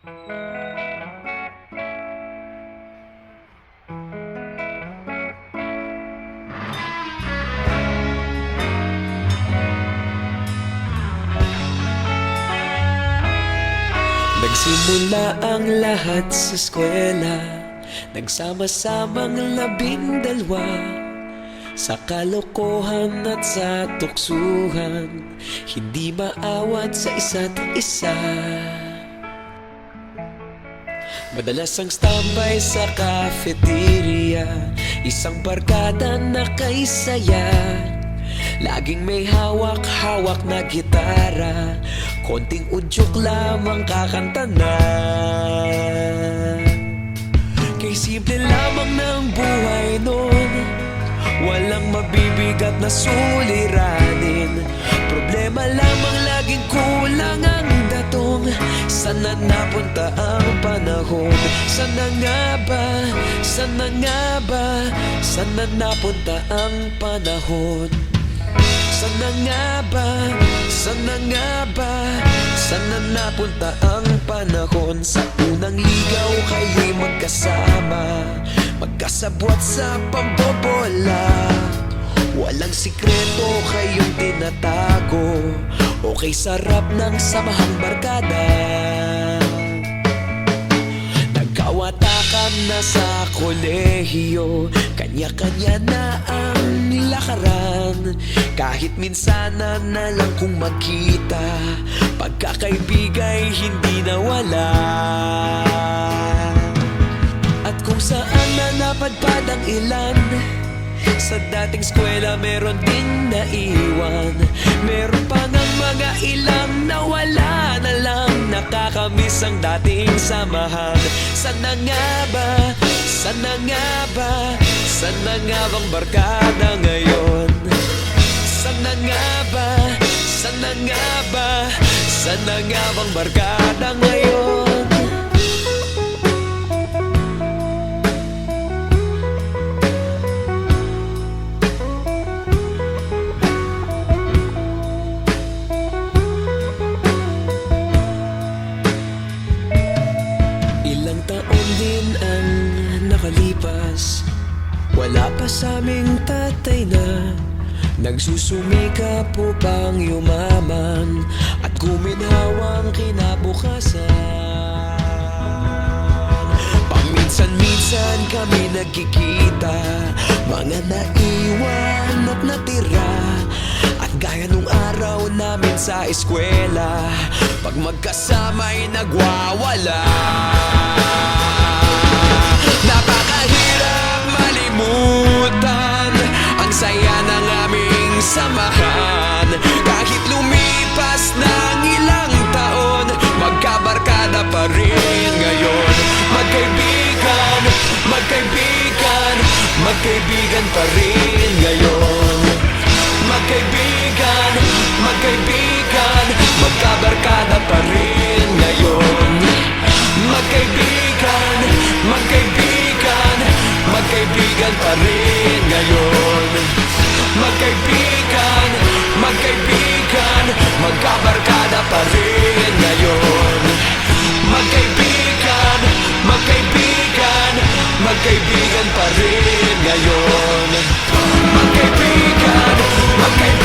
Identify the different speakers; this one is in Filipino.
Speaker 1: Nagsimula ang lahat sa eskwela, nagsama-samang 12 sa kalokohan at sa tuksuhan, hindi maawat sa isa't isa. Madalas ang standby sa cafeteria, isang barkada na kaysaya, laging may hawak-hawak na gitara, konting udyok lamang kakanta na. Kay simple lamang ng buhay nun, walang mabibigat na suliranin. Problema lamang laging kulang ang datong. Sana napunta ang panahon? Sana nga ba? Sana nga ba? Sana napunta ang panahon? Sana nga ba? Sana nga ba? Sana napunta ang panahon? Sa unang ligaw kayo'y magkasama, magkasabwat sa pambobola. Walang sikreto kayong tinatago, okay sarap ng samahang barkada. Nagkawatakan na sa kolehiyo, kanya-kanya na ang lakaran. Kahit minsan na lang kung magkita, pagkakaibigay hindi nawala. At kung saan na napadpad ang ilan, sa dating eskwela meron ding naiwan. Meron pa ng mga ilang nawala na lang, nakakamiss ang dating samahan. Sana nga ba? Sana nga ba? Sana nga bang barkada ngayon? Sana nga ba? Sana nga ba? Sana nga bang barkada ngayon? Ilang taon din ang nakalipas, wala pa sa aming tatay na nagsusumikap upang yumaman at guminhawang kinabukasan. Paminsan-minsan kami nagkikita, mga naiwan at natira. At gaya nung araw namin sa eskwela, pag magkasama'y nagwawala. Napakahirap malimutan ang saya ng aming samahan. Kahit lumipas ng ilang taon, magkabarkada pa rin ngayon. Magkaibigan, magkaibigan, magkaibigan pa rin ngayon. Magkaibigan, magkaibigan, magkabarkada pa rin ngayon. Magkaibigan, magkaibigan, magkaibigan pa rin ngayon. Magkaibigan, magkaibigan, magkabarkada pa rin ngayon. Magkaibigan, magkaibigan, magkaibigan pa rin ngayon. Magkaibigan, magkaibigan,